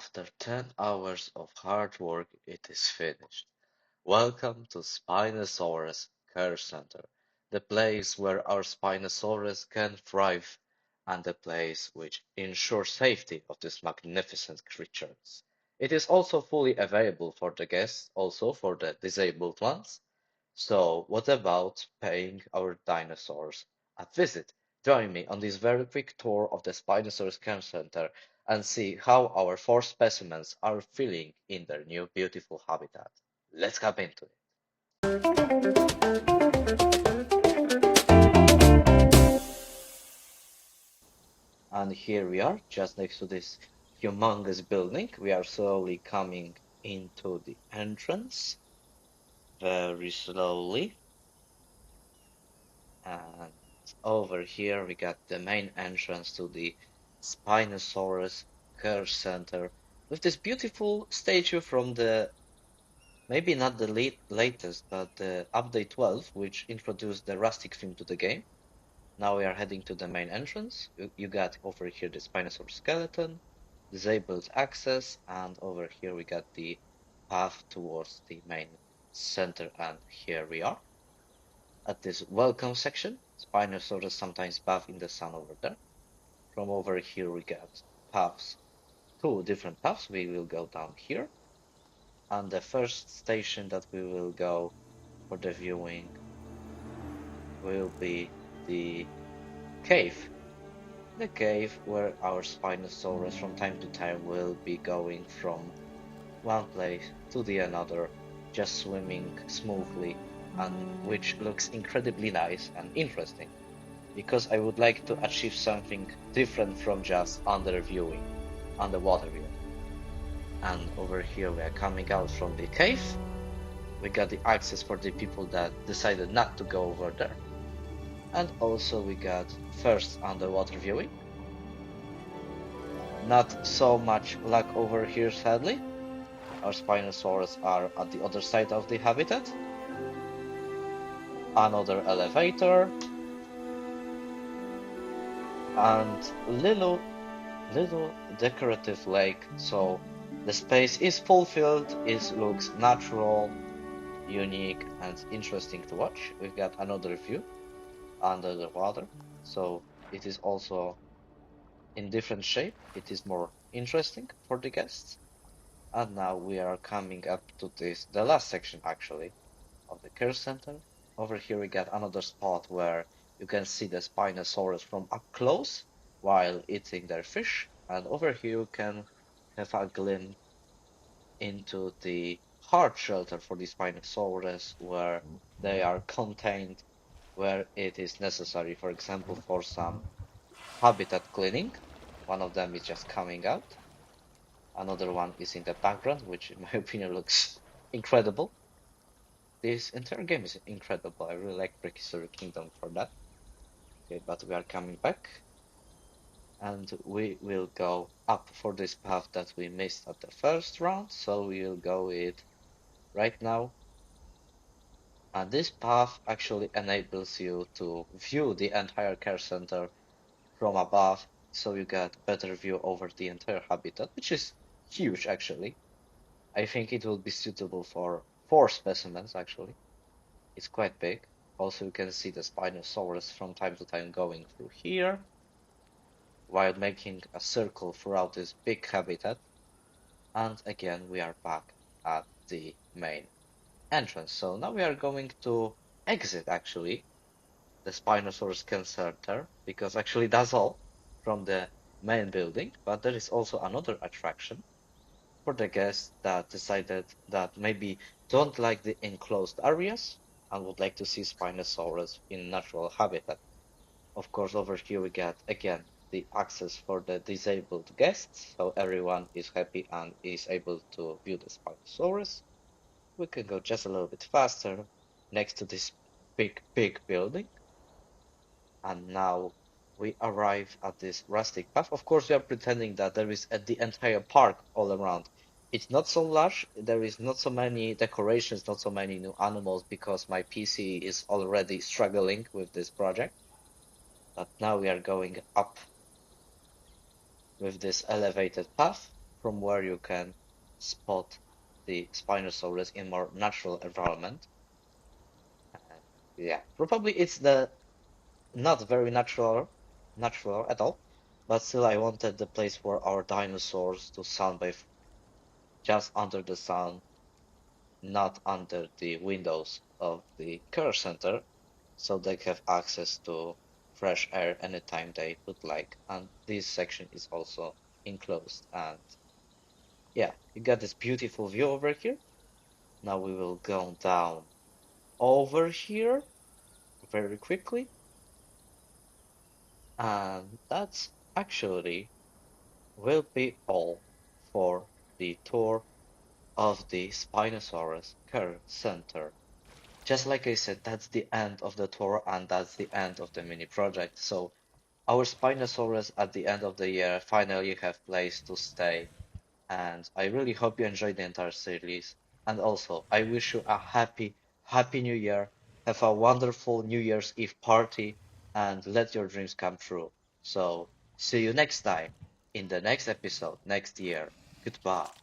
After 10 hours of hard work, it is finished. Welcome to Spinosaurus Care Center, the place where our Spinosaurus can thrive, and the place which ensures safety of these magnificent creatures. It is also fully available for the guests, also for the disabled ones. So, what about paying our dinosaurs a visit? Join me on this very quick tour of the Spinosaurus Care Center and see how our four specimens are feeling in their new beautiful habitat. Let's hop into it. And here we are, just next to this humongous building. We are slowly coming into the entrance, very slowly. And over here we got the main entrance to the Spinosaurus Care Center with this beautiful statue from the maybe not the latest, but the update 12, which introduced the rustic theme to the game. Now we are heading to the main entrance. You got over here the Spinosaurus Skeleton, disabled access, and over here we got the path towards the main center, and here we are. At this welcome section, Spinosaurus sometimes bath in the sun over there. From over here we got paths, two different paths. We will go down here. And the first station that we will go for the viewing will be the cave. The cave where our Spinosaurus from time to time will be going from one place to the another, just swimming smoothly, and which looks incredibly nice and interesting, because I would like to achieve something different from just underwater viewing. And over here we are coming out from the cave. We got the access for the people that decided not to go over there. And also we got first underwater viewing. Not so much luck over here, sadly. Our Spinosaurus are at the other side of the habitat. Another elevator. And little decorative lake, so the space is fulfilled, it looks natural, unique, and interesting to watch. We've got another view under the water, so it is also in different shape. It is more interesting for the guests. And now we are coming up to the last section actually of the care center. Over here we got another spot where you can see the Spinosaurus from up close while eating their fish. And over here you can have a glimpse into the hard shelter for the Spinosaurus where they are contained where it is necessary, for example, for some habitat cleaning. One of them is just coming out. Another one is in the background, which in my opinion looks incredible. This entire game is incredible. I really like Prehistoric Kingdom for that. Okay, but we are coming back. And we will go up for this path that we missed at the first round. So we will go it right now. And this path actually enables you to view the entire care center from above. So you get better view over the entire habitat, which is huge actually. I think it will be suitable for 4 specimens actually. It's quite big. Also, you can see the Spinosaurus from time to time going through here, while making a circle throughout this big habitat. And again, we are back at the main entrance. So now we are going to exit actually the Spinosaurus Care Center, because actually that's all from the main building, but there is also another attraction for the guests that decided that maybe don't like the enclosed areas and would like to see Spinosaurus in natural habitat. Of course, over here we get again the access for the disabled guests, so everyone is happy and is able to view the Spinosaurus. We can go just a little bit faster next to this big building. And now we arrive at this rustic path. Of course, we are pretending that there is the entire park all around. It's not so large, there is not so many decorations, not so many new animals, because my PC is already struggling with this project. But now we are going up with this elevated path. from where you can spot the Spinosaurus in more natural environment. And yeah, probably it's the not very natural at all, but still I wanted the place for our dinosaurs to sunbathe just under the sun, not under the windows of the care center, so they have access to fresh air anytime they would like. And this section is also enclosed. And yeah, you got this beautiful view over here. Now we will go down over here very quickly. And that's actually will be all for the tour of the Spinosaurus Care Center. Just like I said, that's the end of the tour and that's the end of the mini project. So our Spinosaurus at the end of the year finally have place to stay. And I really hope you enjoyed the entire series. And also, I wish you a happy new year. Have a wonderful New Year's Eve party and let your dreams come true. So, see you next time in the next episode next year. Goodbye.